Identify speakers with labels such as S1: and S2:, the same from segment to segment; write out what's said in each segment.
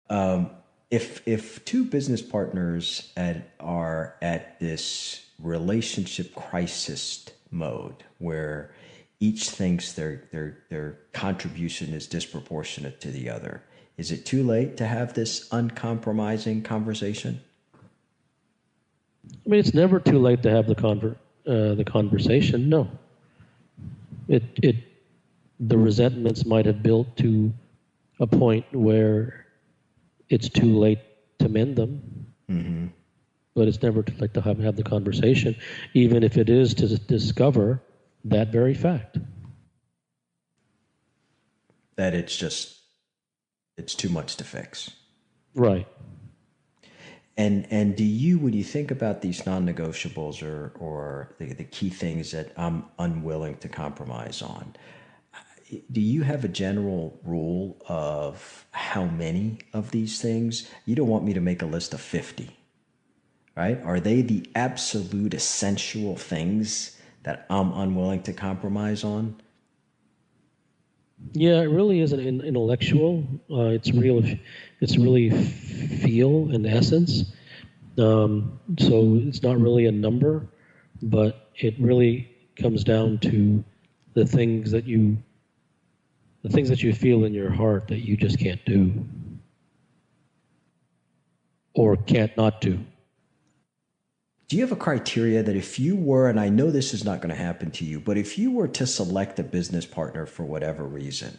S1: If two business partners are at this relationship crisis mode where each thinks their contribution is disproportionate to the other, is it too late to have this uncompromising conversation?
S2: I mean, it's never too late to have the conversation. No, it the resentments might have built to a point where it's too late to mend them.
S1: Mm-hmm.
S2: But it's never too late to have the conversation, even if it is to discover that very fact.
S1: That it's too much to fix.
S2: Right.
S1: And do you, when you think about these non-negotiables or the key things that I'm unwilling to compromise on, do you have a general rule of how many of these things? You don't want me to make a list of 50, right? Are they the absolute essential things that I'm unwilling to compromise on?
S2: Yeah, it really is an intellectual. It's real. It's really feel and essence. So it's not really a number, but it really comes down to the things that you feel in your heart that you just can't do or can't not do.
S1: Do you have a criteria that if you were, and I know this is not going to happen to you, but if you were to select a business partner for whatever reason,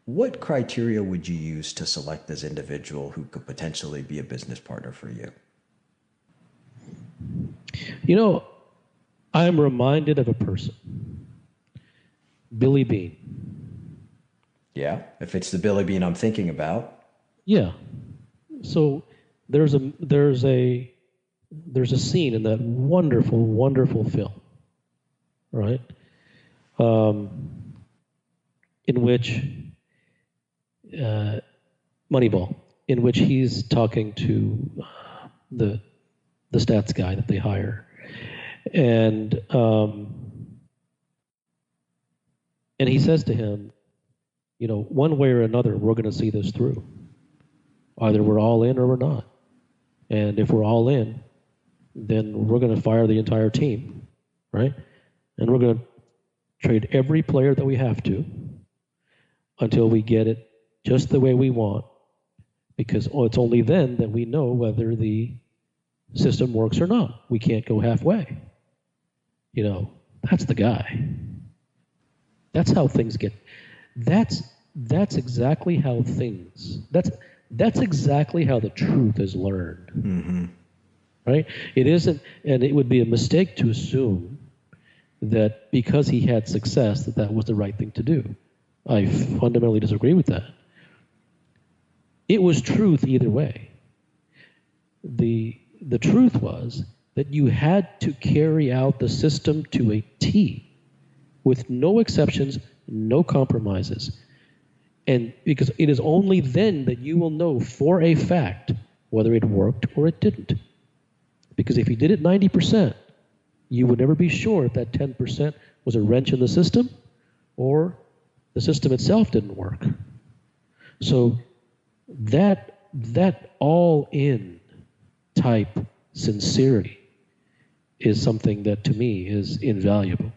S1: what criteria would you use to select this individual who could potentially be a business partner for you?
S2: You know, I'm reminded of a person, Billy Bean.
S1: Yeah, if it's the Billy Bean I'm thinking about.
S2: Yeah. So there's a scene in that wonderful, wonderful film, right? In which Moneyball, in which he's talking to the stats guy that they hire, and he says to him, you know, one way or another, we're going to see this through. Either we're all in or we're not. And if we're all in, then we're going to fire the entire team, right? And we're going to trade every player that we have to until we get it just the way we want, because it's only then that we know whether the system works or not. We can't go halfway. You know, that's the guy. That's how things get. That's exactly how things. That's exactly how the truth is learned.
S1: Mm-hmm.
S2: Right? It isn't, and it would be a mistake to assume that because he had success that was the right thing to do. I fundamentally disagree with that. It was truth either way. The truth was that you had to carry out the system to a T, with no exceptions, no compromises. And because it is only then that you will know for a fact whether it worked or it didn't. Because if you did it 90%, you would never be sure if that 10% was a wrench in the system or the system itself didn't work. So that all-in type sincerity is something that to me is invaluable.